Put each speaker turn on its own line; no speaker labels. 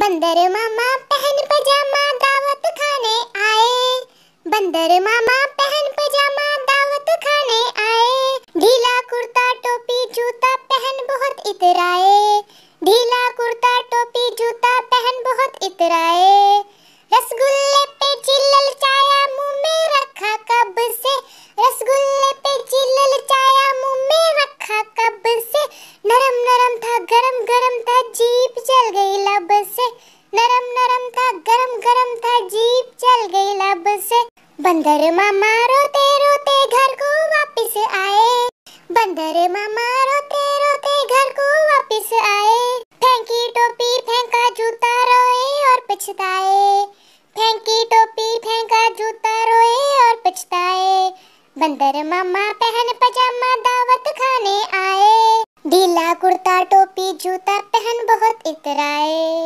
बंदर मामा पहन पजामा दावत खाने आए। बंदर मामा पहन पजामा दावत खाने आए। ढीला कुर्ता टोपी जूता पहन बहुत इतराए। ढीला कुर्ता टोपी जूता पहन बहुत इतराए। रसगुल्ले पे चिल्लल चाया मुंह में रखा कब से। रसगुल्ले पे चिल्लल चाया मुंह में रखा कब से। नरम नरम था गरम गरम था जीभ चल गई लब से। नरम नरम था गरम गरम था जीभ चल गई लब से। बंदर मामा रोते रोते घर को वापस आए। बंदर मामा रोते रोते घर को वापस आए। फेंकी टोपी फेंका जूता रोए और पछताए। फेंकी टोपी फेंका जूता रोए और पछताए। बंदर मामा पहन पजामा दावत खाने आए। ढीला कुर्ता टोपी जूता पहन बहुत इतराए।